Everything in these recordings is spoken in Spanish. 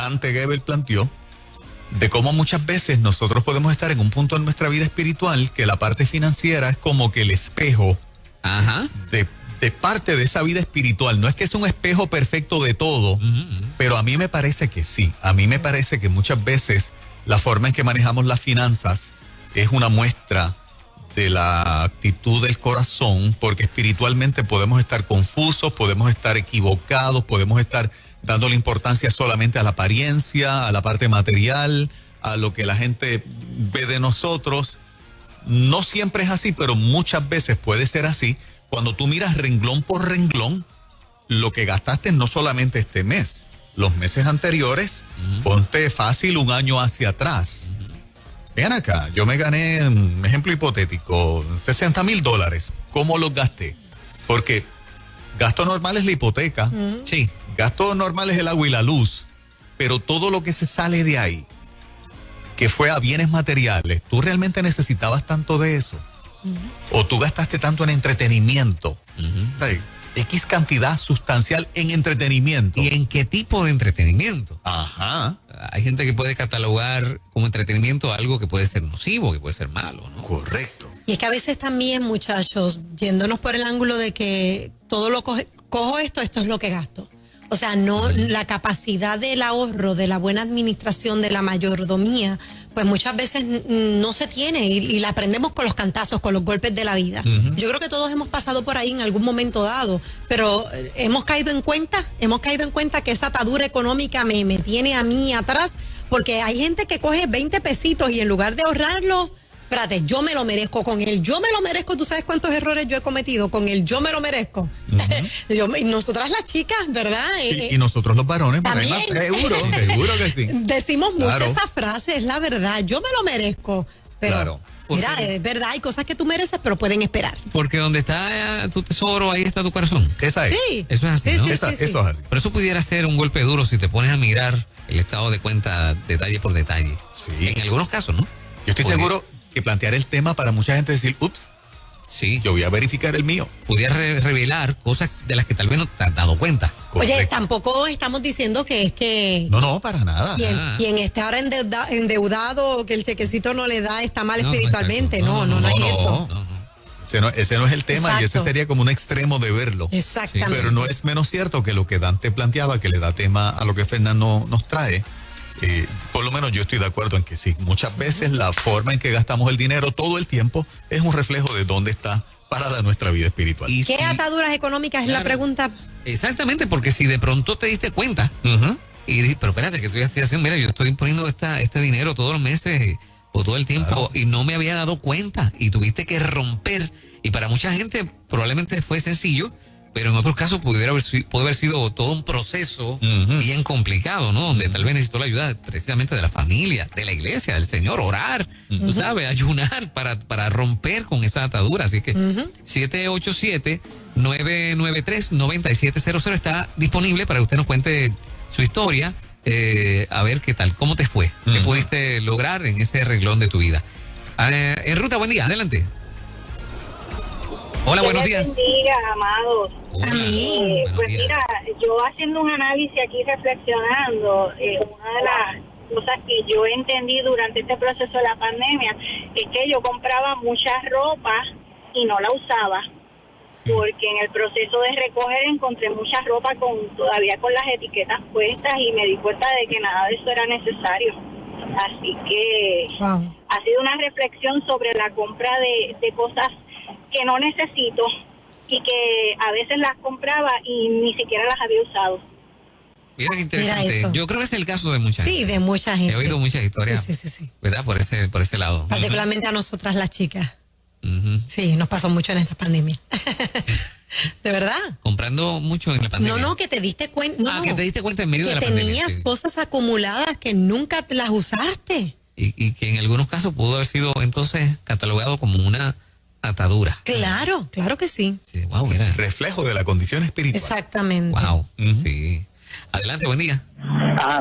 Dante Gebel planteó, de cómo muchas veces nosotros podemos estar en un punto en nuestra vida espiritual que la parte financiera es como que el espejo de parte de esa vida espiritual. No es que sea un espejo perfecto de todo, pero a mí me parece que sí. A mí me parece que muchas veces la forma en que manejamos las finanzas es una muestra de la actitud del corazón, porque espiritualmente podemos estar confusos, podemos estar equivocados, podemos estar dándole importancia solamente a la apariencia, a la parte material, a lo que la gente ve de nosotros. No siempre es así, pero muchas veces puede ser así. Cuando tú miras renglón por renglón, lo que gastaste no solamente este mes, los meses anteriores, ponte fácil un año hacia atrás. Vean acá, yo me gané, un ejemplo hipotético, $60,000. ¿Cómo los gasté? Porque gasto normal es la hipoteca. Sí. Gasto normal es el agua y la luz. Pero todo lo que se sale de ahí, que fue a bienes materiales, ¿tú realmente necesitabas tanto de eso? ¿O tú gastaste tanto en entretenimiento? O sea, X cantidad sustancial en entretenimiento. ¿Y en qué tipo de entretenimiento? Ajá. Hay gente que puede catalogar como entretenimiento algo que puede ser nocivo, que puede ser malo, ¿no? Correcto. Y es que a veces también, muchachos, yéndonos por el ángulo de que todo lo cojo esto es lo que gasto. O sea, no la capacidad del ahorro, de la buena administración, de la mayordomía, pues muchas veces no se tiene y la aprendemos con los cantazos, con los golpes de la vida. Yo creo que todos hemos pasado por ahí en algún momento dado, pero hemos caído en cuenta que esa atadura económica me tiene a mí atrás, porque hay gente que coge 20 pesitos y en lugar de ahorrarlo, espérate, yo me lo merezco. Con el yo me lo merezco, ¿tú sabes cuántos errores yo he cometido? Con el yo me lo merezco. Y nosotras las chicas, ¿verdad? Y nosotros los varones, por ahí también. más, seguro que sí. Decimos mucho Claro. esa frase, es la verdad, yo me lo merezco. Pero, Claro. mira, es verdad, hay cosas que tú mereces, pero pueden esperar. Porque donde está tu tesoro, ahí está tu corazón. Esa es. Sí. Eso es así, Sí, ¿no? sí, Eso sí. es así. Pero eso pudiera ser un golpe duro si te pones a mirar el estado de cuenta detalle por detalle. Sí. En algunos casos, ¿no? Yo estoy Porque- seguro que plantear el tema para mucha gente decir, ups, Sí. yo voy a verificar el mío. Pudiera revelar cosas de las que tal vez no te has dado cuenta. Oye, Correcto. tampoco estamos diciendo que es que No, para nada. quien está ahora endeudado, que el chequecito no le da, está mal No, espiritualmente. exacto. No es eso. Ese no es el tema y ese Exacto. sería como un extremo de verlo. Exactamente. Pero no es menos cierto que lo que Dante planteaba, que le da tema a lo que Fernando nos trae. Por lo menos yo estoy de acuerdo en que sí. Muchas veces la forma en que gastamos el dinero todo el tiempo es un reflejo de dónde está parada nuestra vida espiritual. Y ¿Qué si- ataduras económicas es la Claro. pregunta? Exactamente, porque si de pronto te diste cuenta Ujú. y dices, pero espérate, que estoy haciendo, mira, yo estoy poniendo este dinero todos los meses o todo el tiempo Claro. y no me había dado cuenta y tuviste que romper. Y para mucha gente probablemente fue sencillo, pero en otros casos pudo haber sido todo un proceso bien complicado, ¿no? Donde tal vez necesitó la ayuda precisamente de la familia, de la iglesia, del Señor, orar, tú sabes, ayunar para romper con esa atadura. Así que 787-993-9700 está disponible para que usted nos cuente su historia, a ver qué tal, cómo te fue, qué pudiste lograr en ese renglón de tu vida. En ruta, buen día, adelante. Hola, buenos días. Dios bendiga, amados. Hola, Amén. buenos Pues días. mira, yo haciendo un análisis aquí, reflexionando, una de las cosas que yo entendí durante este proceso de la pandemia es que yo compraba mucha ropa y no la usaba, porque en el proceso de recoger encontré mucha ropa todavía con las etiquetas puestas y me di cuenta de que nada de eso era necesario. Así que Wow. ha sido una reflexión sobre la compra de cosas que no necesito y que a veces las compraba y ni siquiera las había usado. Mira qué interesante. Mira eso. Yo creo que es el caso de mucha Sí, gente. de mucha gente. He oído muchas historias, Sí. ¿verdad? Por ese lado. Particularmente a nosotras las chicas. Ujú. Sí, nos pasó mucho en esta pandemia. ¿De verdad? Comprando mucho en la pandemia. No, que te diste cuenta. Que te diste cuenta en medio de la que pandemia. tenías Sí. cosas acumuladas que nunca te las usaste. Y que en algunos casos pudo haber sido entonces catalogado como una atadura. Claro que sí. Sí, wow, mira. Reflejo de la condición espiritual. Exactamente. Wow. Sí. Adelante, buen día.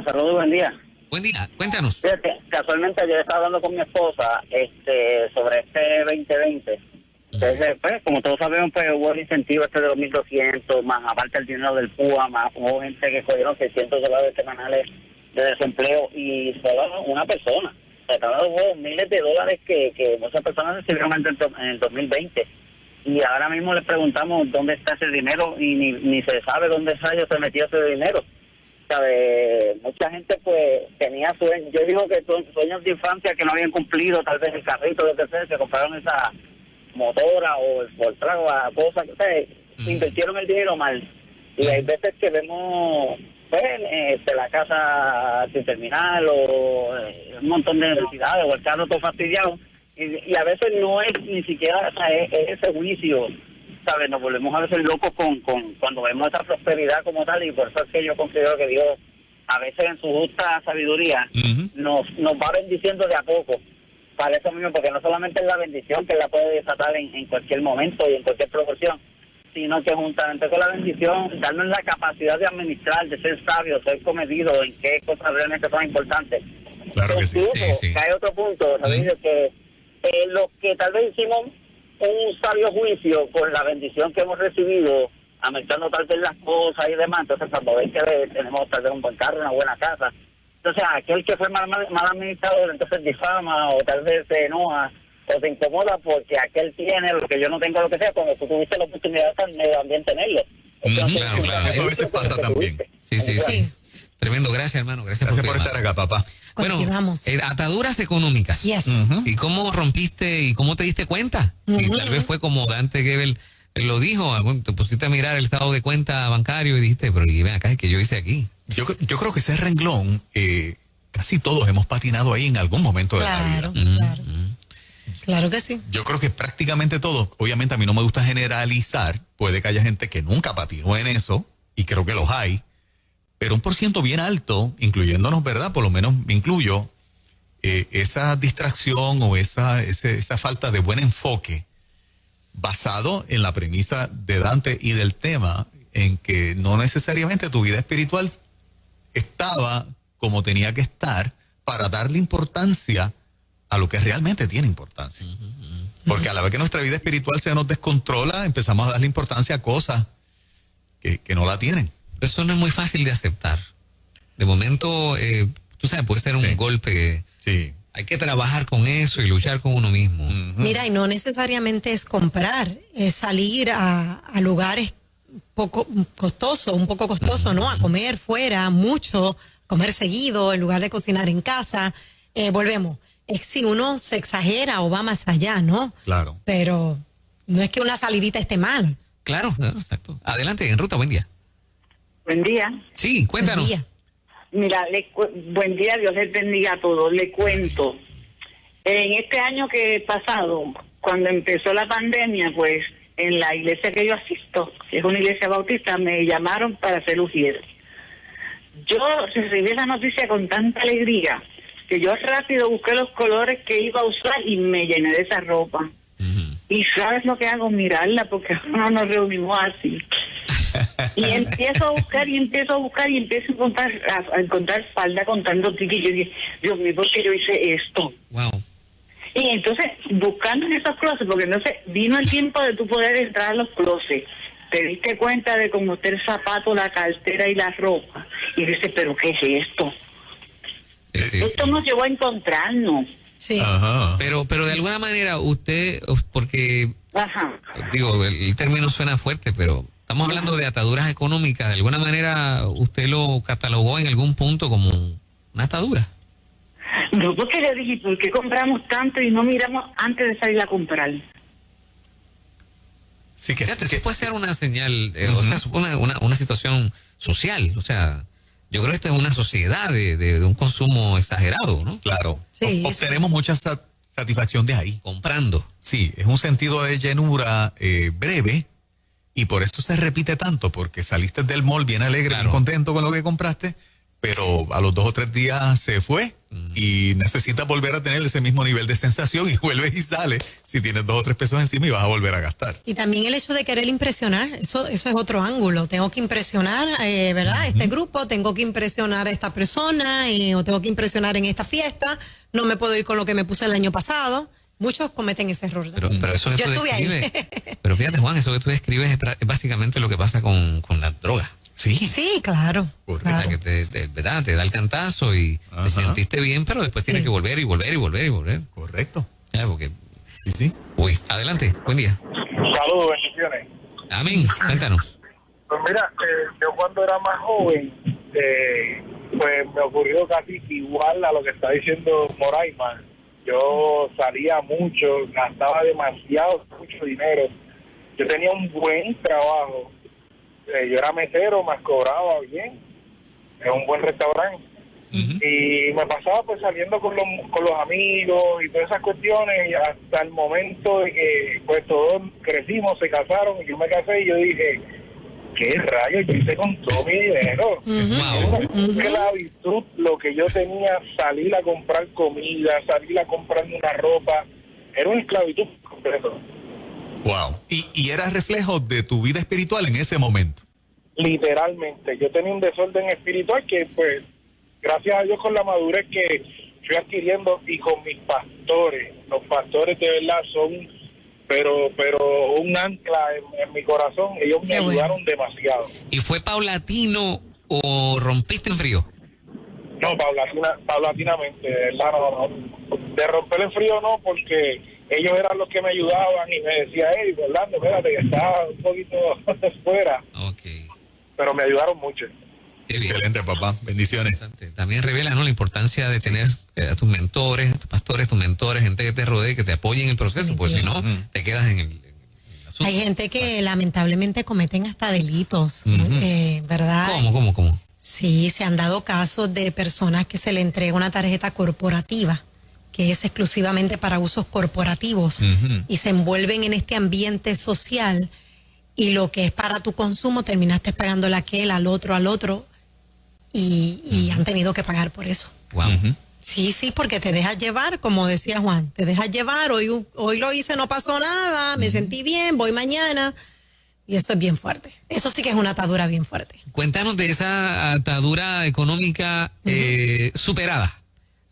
Saludos, buen día. Buen día, cuéntanos. Fíjate, casualmente ayer estaba hablando con mi esposa sobre este 2020. Entonces, pues, como todos sabemos, pues hubo el incentivo de los 1.200, más aparte el dinero del PUA, más hubo gente que cogieron $600 semanales de desempleo y solo una persona. O sea, hubo miles de dólares que muchas personas recibieron en el 2020. Y ahora mismo les preguntamos dónde está ese dinero y ni se sabe dónde se metió ese dinero. ¿Sabe? Mucha gente pues tenía sueños, yo digo que sueños de infancia que no habían cumplido, tal vez el carrito, lo que sea, se compraron esa motora o el Fortran o la cosa, invirtieron el dinero mal. Y hay veces que vemos pues, la casa sin terminar o un montón de necesidades o el carro todo fastidiado y a veces no es ni siquiera es ese juicio, ¿sabes? Nos volvemos a veces locos con cuando vemos esa prosperidad como tal, y por eso es que yo considero que Dios a veces en su justa sabiduría nos va bendiciendo de a poco para eso mismo, porque no solamente es la bendición que Él la puede desatar en cualquier momento y en cualquier proporción, sino que juntamente con la bendición darnos la capacidad de administrar, de ser sabio, ser comedido en qué cosas realmente son importantes. Claro que sí. Que hay otro punto, ¿sabes? Que lo que tal vez hicimos un sabio juicio con la bendición que hemos recibido, aumentando tal vez las cosas y demás, entonces cuando ven que tenemos tal vez un buen carro, una buena casa, entonces aquel que fue mal administrador entonces difama o tal vez se enoja o se incomoda porque aquel tiene lo que yo no tengo, lo que sea, cuando tú tuviste la oportunidad de también tenerlo. Entonces, claro. Eso a veces pasa también. Sí. Tremendo, gracias hermano, gracias por estar acá, papá. Bueno, ataduras económicas. Yes. ¿Y cómo rompiste y cómo te diste cuenta? Y tal vez fue como Dante Gebel lo dijo, te pusiste a mirar el estado de cuenta bancario y dijiste, pero ven acá, es que yo hice aquí. Yo creo que ese renglón, casi todos hemos patinado ahí en algún momento de la vida. Claro que sí. Yo creo que prácticamente todos, obviamente a mí no me gusta generalizar, puede que haya gente que nunca patinó en eso, y creo que los hay, pero un % bien alto, incluyéndonos, ¿verdad? Por lo menos me incluyo, esa distracción o esa falta de buen enfoque basado en la premisa de Dante y del tema, en que no necesariamente tu vida espiritual estaba como tenía que estar para darle importancia a lo que realmente tiene importancia. Porque a la vez que nuestra vida espiritual se nos descontrola, empezamos a darle importancia a cosas que no la tienen. Eso no es muy fácil de aceptar. De momento, tú sabes, puede ser un golpe. Sí. Hay que trabajar con eso y luchar con uno mismo. Mira, y no necesariamente es comprar, es salir a lugares un poco costosos, ¿no? A comer fuera, mucho, comer seguido, en lugar de cocinar en casa. Volvemos. Es si uno se exagera o va más allá, ¿no? Claro. Pero no es que una salidita esté mal. Claro, exacto. Adelante, en ruta, buen día. Buen día. Sí, cuéntanos. Buen día. Mira, buen día, Dios les bendiga a todos. Le cuento, en este año que he pasado, cuando empezó la pandemia, pues en la iglesia que yo asisto, que es una iglesia bautista, me llamaron para ser ujier. Yo recibí esa noticia con tanta alegría que yo rápido busqué los colores que iba a usar y me llené de esa ropa. Y ¿sabes lo que hago? Mirarla, porque no nos reunimos así. Y empiezo a buscar y empiezo a encontrar falda contando tickets. Y yo dije, Dios mío, ¿por qué yo hice esto? Wow. Y entonces, buscando en esos closets, porque entonces vino el tiempo de tú poder entrar a los closets, te diste cuenta de cómo está el zapato, la cartera y la ropa. Y dices, ¿pero qué es esto? Esto nos llevó a encontrarnos. Sí. Ajá. Pero de alguna manera usted, porque Ajá. digo, el término suena fuerte, pero estamos hablando de ataduras económicas. De alguna manera usted lo catalogó en algún punto como una atadura. No, porque le dije, ¿por qué compramos tanto y no miramos antes de salir a comprar? Sí, Fíjate, eso puede ser una señal, o sea, supone una situación social, o sea, yo creo que esta es una sociedad de un consumo exagerado, ¿no? Claro. Sí, Obtenemos mucha satisfacción de ahí. Comprando. Sí, es un sentido de llenura breve y por eso se repite tanto, porque saliste del mall bien alegre, Claro. bien contento con lo que compraste, pero a los 2 o 3 días se fue y necesitas volver a tener ese mismo nivel de sensación y vuelves y sales si tienes 2 o 3 pesos encima y vas a volver a gastar. Y también el hecho de querer impresionar, eso es otro ángulo. Tengo que impresionar, ¿verdad? Este grupo, tengo que impresionar a esta persona, o tengo que impresionar en esta fiesta. No me puedo ir con lo que me puse el año pasado. Muchos cometen ese error. Pero eso que Yo tú estuve ahí. describes, pero fíjate, Juan, eso que tú describes es básicamente lo que pasa con las drogas. Sí, claro. Claro. Que ¿verdad? Te da el cantazo y te sentiste bien, pero después tienes que volver y volver y volver y volver. Correcto. Ya, porque... Sí. Uy, adelante, buen día. Saludos, bendiciones. Amén, cuéntanos. Pues mira, yo cuando era más joven, pues me ocurrió casi igual a lo que está diciendo Moraima. Yo salía mucho, gastaba mucho dinero. Yo tenía un buen trabajo. Yo era mesero, más cobraba bien en un buen restaurante. Y me pasaba pues saliendo con los amigos y todas esas cuestiones, y hasta el momento de que pues todos crecimos, se casaron, y yo me casé y yo dije, ¿qué rayos yo hice con todo mi dinero? Una esclavitud lo que yo tenía, salir a comprar comida, salir a comprarme una ropa, era una esclavitud completa. Wow. ¿Y era reflejo de tu vida espiritual en ese momento? Literalmente, yo tenía un desorden espiritual que pues gracias a Dios con la madurez que fui adquiriendo y con mis pastores, los pastores de verdad son pero un ancla en mi corazón, ellos me ayudaron demasiado. ¿Y fue paulatino o rompiste en frío? No, paulatinamente, ¿verdad? No. De romper el frío no, porque ellos eran los que me ayudaban y me decían, hey, Orlando, espérate, que estaba un poquito fuera. Okay. Pero me ayudaron mucho. Excelente, papá. Bendiciones. También revela, ¿no?, la importancia de tener a tus mentores, tus pastores, tus mentores, gente que te rodee, que te apoye en el proceso, pues si no, te quedas en el asunto. Hay gente que lamentablemente cometen hasta delitos, ¿verdad? ¿Cómo? Sí, se han dado casos de personas que se le entrega una tarjeta corporativa, que es exclusivamente para usos corporativos, y se envuelven en este ambiente social, y lo que es para tu consumo terminaste pagándole a aquel, al otro, y han tenido que pagar por eso. Wow. Sí, porque te dejas llevar, como decía Juan, te dejas llevar, hoy lo hice, no pasó nada, me sentí bien, voy mañana, y eso es bien fuerte. Eso sí que es una atadura bien fuerte. Cuéntanos de esa atadura económica superada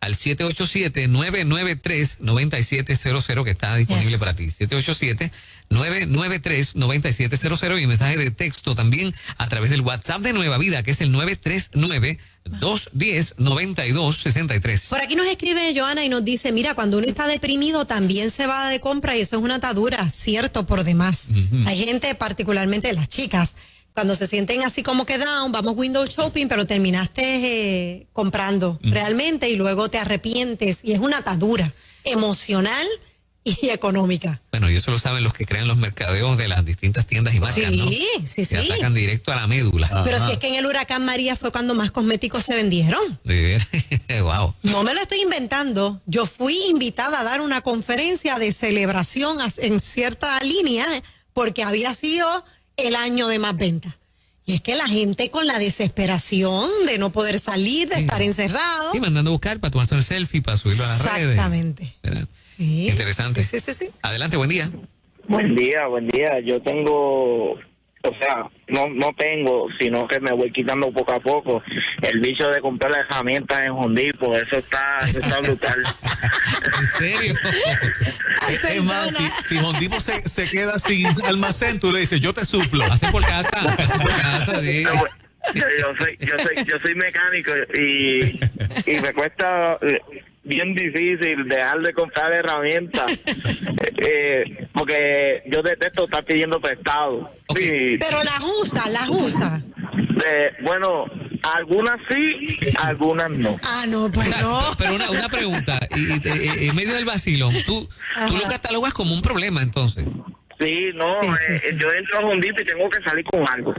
al 787-993-9700 que está disponible para ti. 787-993-9700 y mensaje de texto también a través del WhatsApp de Nueva Vida, que es el 939-210-9263. Por aquí nos escribe Joana y nos dice, mira, cuando uno está deprimido también se va de compra y eso es una atadura, cierto, por demás. Hay gente, particularmente las chicas, cuando se sienten así como que down, vamos window shopping, pero terminaste comprando realmente y luego te arrepientes y es una atadura emocional y económica. Bueno, y eso lo saben los que crean los mercadeos de las distintas tiendas y marcas, ¿no? Sí. Que atacan directo a la médula. Pero si es que en el huracán María fue cuando más cosméticos se vendieron. Wow. No me lo estoy inventando. Yo fui invitada a dar una conferencia de celebración en cierta línea porque había sido el año de más ventas. Y es que la gente con la desesperación de no poder salir, de estar encerrado. Sí, mandando a buscar para tomarse el selfie, para subirlo a las redes. Exactamente. Sí. Interesante. Sí. Adelante, buen día. Buen día. Yo tengo, no tengo, sino que me voy quitando poco a poco el vicio de comprar las herramientas en Home Depot. Eso está brutal. ¿En serio? Es más, si Home Depot se queda sin almacén, tú le dices, yo te suplo. Hacen por casa, sí. Yo soy mecánico y me cuesta bien difícil dejar de comprar herramientas porque yo detesto estar pidiendo prestado. Okay. Pero las usa. Bueno, algunas sí, algunas no. No, pues no. Pero una pregunta, y en medio del vacilón, tú lo catalogas como un problema entonces. Sí, no, sí. Yo entro a Home Depot y tengo que salir con algo.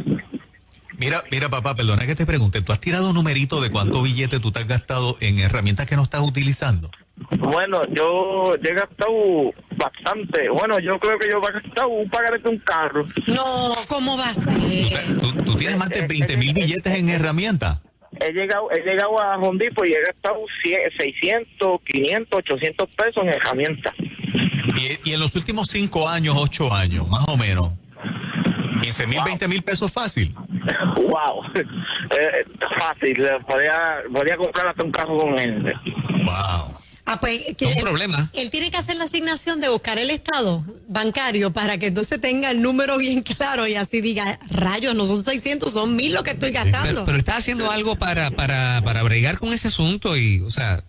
Mira, papá, perdona que te pregunte, ¿tú has tirado un numerito de cuánto billete tú te has gastado en herramientas que no estás utilizando? Bueno, yo he gastado bastante. Bueno, yo creo que yo he gastado un pagaré de un carro. No, ¿cómo va a ser? ¿Tú tienes más de 20,000 billetes en herramientas? He llegado a Home Depot y he gastado 600, 500, 800 pesos en herramientas. Y en los últimos 5 años, 8 años, más o menos, 15,000, 20,000 pesos fácil. Wow, fácil, podría comprar hasta un carro con él. Wow. Pues es un problema. Él tiene que hacer la asignación de buscar el estado bancario para que entonces tenga el número bien claro y así diga, rayos, no son 600, son 1,000 lo que estoy gastando. Pero está haciendo algo para bregar con ese asunto y, o sea,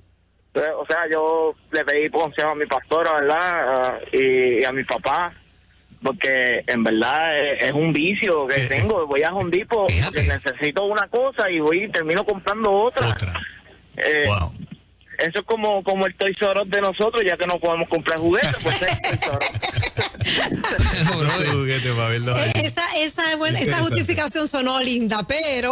yo le pedí consejo a mi pastora, ¿verdad? Y a mi papá, porque en verdad es un vicio que tengo. Voy a Home Depot porque necesito una cosa y voy y termino comprando otra. Wow. Eso es como el Toys R Us de nosotros, ya que no podemos comprar juguetes, pues es Toys Esa justificación sonó linda, pero...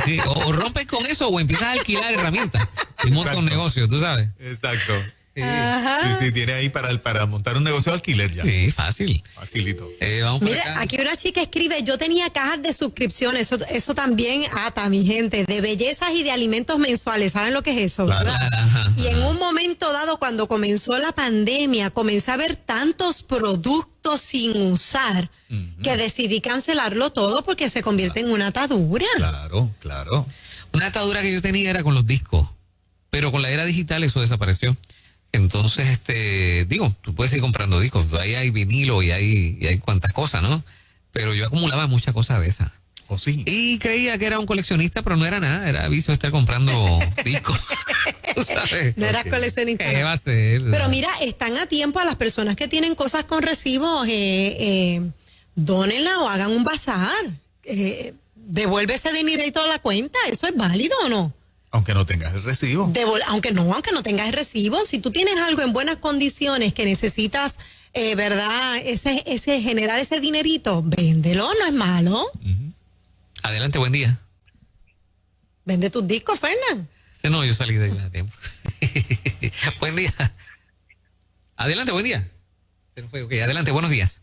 Sí. O rompes con eso o empiezas a alquilar herramientas y montas un negocio, tú sabes. Exacto. Ajá. Sí, tiene ahí para montar un negocio de alquiler ya. Sí, fácil. Facilito. Vamos por Mira, acá. aquí una chica escribe, yo tenía cajas de suscripciones, eso también ata, mi gente, de bellezas y de alimentos mensuales, ¿saben lo que es eso? Claro. ¿Verdad? Ajá. Y en un momento dado, cuando comenzó la pandemia, comencé a ver tantos productos sin usar que decidí cancelarlo todo porque se convierte en una atadura. Claro. Una atadura que yo tenía era con los discos, pero con la era digital eso desapareció. Entonces, tú puedes ir comprando discos, ahí hay vinilo y hay cuantas cosas, ¿no? Pero yo acumulaba muchas cosas de esas. ¿O sí? Y creía que era un coleccionista, pero no era nada, era vicio estar comprando discos. ¿Tú sabes? No eras coleccionista. ¿Qué va a ser? Pero mira, están a tiempo a las personas que tienen cosas con recibos, dónenla o hagan un bazar. Devuelve ese dinerito a la cuenta, ¿eso es válido o no? Aunque no tengas el recibo. Aunque no tengas el recibo, si tú tienes algo en buenas condiciones que necesitas, ¿verdad? Generar ese dinerito, véndelo, no es malo. Adelante, buen día. Vende tus discos, Fernán. No, yo salí de la tiempo. Buen día. Adelante, buen día. Okay, adelante, buenos días.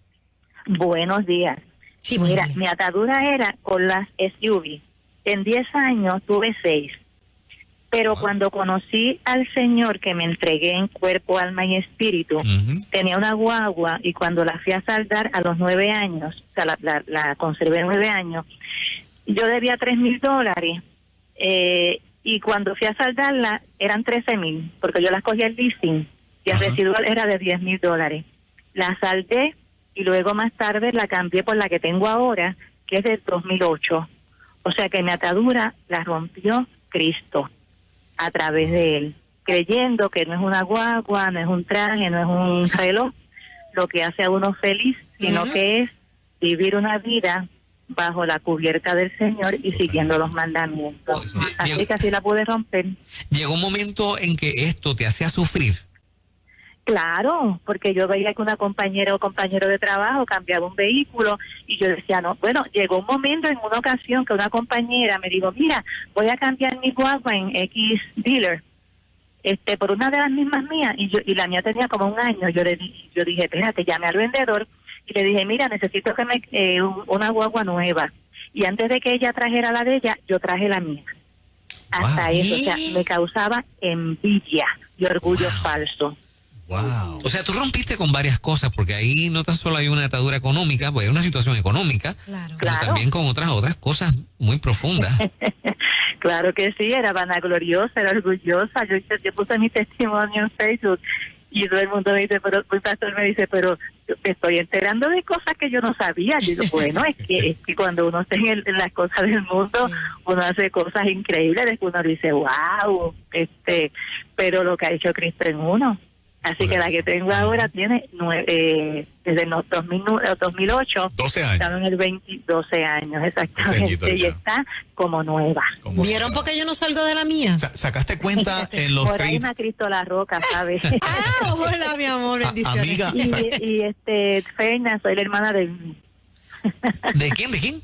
Buenos días. Sí, mira, mi atadura era con las SUV. En 10 años tuve 6. Pero cuando conocí al Señor, que me entregué en cuerpo, alma y espíritu, tenía una guagua y cuando la fui a saldar a los 9 años, o sea, la conservé 9 años, yo debía $3,000 y cuando fui a saldarla eran 13,000, porque yo las cogí al leasing y el residual era de $10,000. La saldé y luego más tarde la cambié por la que tengo ahora, que es del 2008. O sea que mi atadura la rompió Cristo a través de él, creyendo que no es una guagua, no es un traje, no es un reloj lo que hace a uno feliz, sino que es vivir una vida bajo la cubierta del Señor y siguiendo los mandamientos. Así que así la pude romper. Llegó un momento en que esto te hacía sufrir. Claro, porque yo veía que una compañera o compañero de trabajo cambiaba un vehículo y yo decía, no, bueno, llegó un momento en una ocasión que una compañera me dijo, mira, voy a cambiar mi guagua en X dealer, por una de las mismas mías, y la mía tenía como un año. Yo dije, espérate, llamé al vendedor y le dije, mira, necesito que una guagua nueva. Y antes de que ella trajera la de ella, yo traje la mía. Hasta eso, o sea, me causaba envidia y orgullo falso. Wow. O sea, tú rompiste con varias cosas, porque ahí no tan solo hay una atadura económica, pues hay una situación económica, pero también con otras cosas muy profundas. Claro que sí, era vanagloriosa, era orgullosa. Yo puse mi testimonio en Facebook y todo el mundo me dice, pero el pastor me dice, pero me estoy enterando de cosas que yo no sabía. Yo digo, bueno, es que cuando uno está en las cosas del mundo, uno hace cosas increíbles, después uno dice, wow, pero lo que ha hecho Cristo en uno. Así que la que tengo ahora tiene desde el 2008. 12 años. Estaba en el 12 años, exactamente. Y está como nueva. ¿Vieron por qué yo no salgo de la mía? ¿Sacaste cuenta en los por ahí me Cristo la roca, ¿sabes? Hola, mi amor, bendiciones. Amiga. Y Ferna, soy la hermana de... ¿De quién? ¿De quién?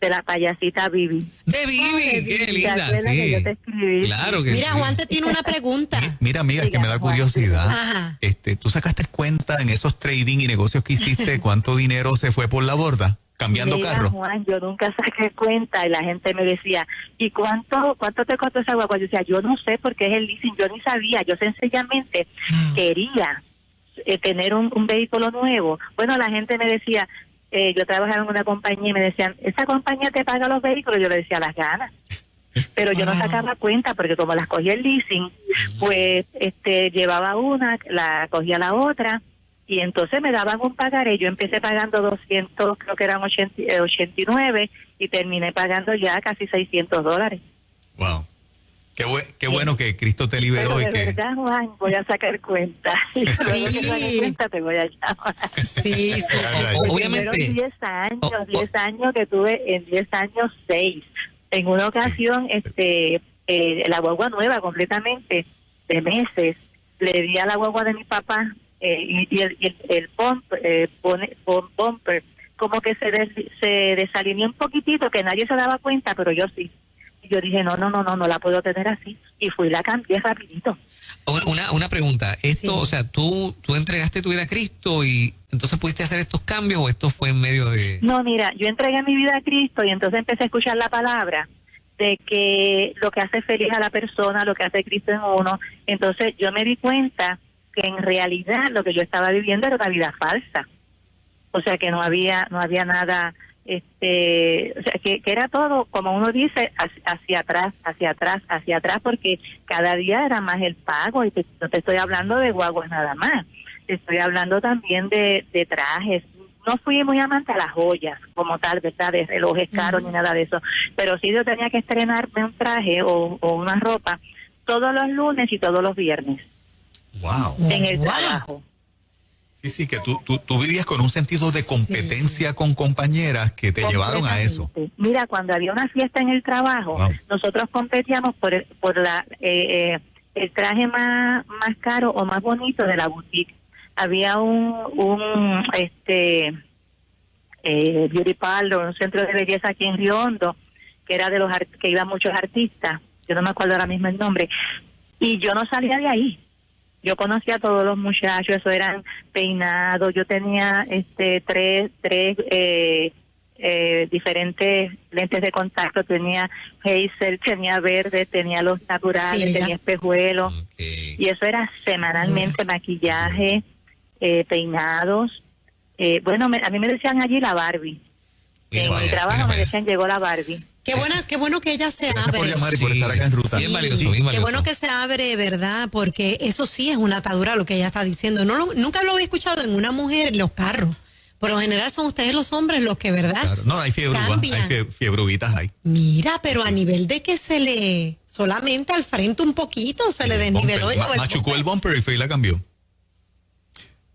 De la payasita Vivi. De Vivi, qué linda, sí. Que yo te escribí. Claro que Mira, Juan te tiene una pregunta. Mira, amiga, es que me da curiosidad. Ajá. ¿Tú sacaste cuenta en esos trading y negocios que hiciste cuánto dinero se fue por la borda cambiando Mira, carro? Juan, yo nunca saqué cuenta y la gente me decía, ¿y cuánto te costó esa guagua? Yo decía, yo no sé porque es el leasing, yo ni sabía, yo sencillamente quería tener un vehículo nuevo. Bueno, la gente me decía, yo trabajaba en una compañía y me decían, ¿esa compañía te paga los vehículos? Yo le decía, las ganas. Pero yo no sacaba cuenta porque como las cogí el leasing, pues llevaba una, la cogía la otra, y entonces me daban un pagaré. Yo empecé pagando 200, creo que eran 89, y terminé pagando ya casi $600. Wow. Qué bueno que Cristo te liberó. Pero y de que verdad, Juan, voy a sacar cuenta. Y luego que saque cuenta te voy a llamar. Sí. Obviamente. 10 años que tuve, en 10 años 6. En una ocasión, la guagua nueva completamente, de meses, le di a la guagua de mi papá y el bumper como que se desalineó un poquitito, que nadie se daba cuenta, pero yo sí. Yo dije, no la puedo tener así. Y fui y la cambié rapidito. Una pregunta. Esto, o sea, ¿tú entregaste tu vida a Cristo y entonces pudiste hacer estos cambios o esto fue en medio de...? No, mira, yo entregué mi vida a Cristo y entonces empecé a escuchar la palabra de que lo que hace feliz a la persona, lo que hace Cristo en uno. Entonces yo me di cuenta que en realidad lo que yo estaba viviendo era una vida falsa. O sea, que no había nada... o sea, que era todo, como uno dice, hacia atrás, porque cada día era más el pago, y no te estoy hablando de guaguas nada más, te estoy hablando también de trajes. No fui muy amante a las joyas como tal, ¿verdad? De relojes caros ni nada de eso, pero sí yo tenía que estrenarme un traje o una ropa todos los lunes y todos los viernes. Wow. En el trabajo. Sí, que tú vivías con un sentido de competencia con compañeras que te llevaron a eso. Mira, cuando había una fiesta en el trabajo, nosotros competíamos por el traje más caro o más bonito de la boutique. Había un beauty parlor, un centro de belleza aquí en Río Hondo, que era de los que iban muchos artistas. Yo no me acuerdo ahora mismo el nombre. Y yo no salía de ahí. Yo conocía a todos los muchachos, eso eran peinados. Yo tenía tres diferentes lentes de contacto. Tenía hazel, tenía verde, tenía los naturales, tenía espejuelos. Okay. Y eso era semanalmente, maquillaje, peinados. Bueno, a mí me decían allí la Barbie. En mi trabajo me decían, llegó la Barbie. Qué bueno que ella se Gracias abre. por llamar y por estar acá en ruta. Bien valioso, bien valioso. Qué bueno que se abre, ¿verdad? Porque eso sí es una atadura lo que ella está diciendo. Nunca lo había escuchado en una mujer en los carros. Por lo general son ustedes los hombres los que, ¿verdad? Claro. No, hay fiebruguitas hay. Mira, pero a nivel de que se le, solamente al frente un poquito, se le desniveló. Machucó el bumper y fue y la cambió.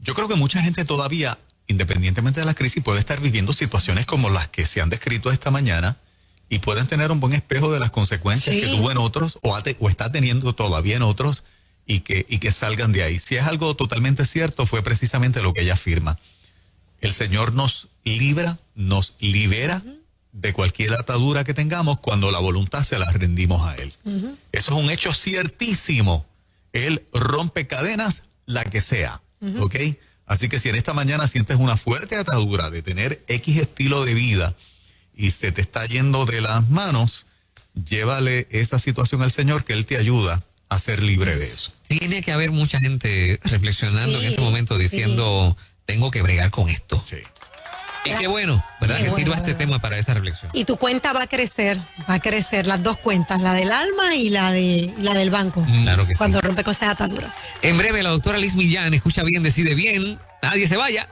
Yo creo que mucha gente todavía, independientemente de la crisis, puede estar viviendo situaciones como las que se han descrito esta mañana, y pueden tener un buen espejo de las consecuencias que tuvo en otros o está teniendo todavía en otros, y que salgan de ahí. Si es algo totalmente cierto, fue precisamente lo que ella afirma. El Señor nos libera de cualquier atadura que tengamos cuando la voluntad se la rendimos a Él. Eso es un hecho ciertísimo. Él rompe cadenas, la que sea. ¿Ok? Así que si en esta mañana sientes una fuerte atadura de tener X estilo de vida y se te está yendo de las manos, llévale esa situación al Señor, que Él te ayuda a ser libre de eso. Tiene que haber mucha gente reflexionando en este momento diciendo, tengo que bregar con esto. Sí. Y qué bueno, ¿verdad? Que sirva este tema para esa reflexión. Y tu cuenta va a crecer, las dos cuentas, la del alma y la del banco. Claro que cuando rompe con esas ataduras. En breve, la doctora Liz Millán, escucha bien, decide bien, nadie se vaya.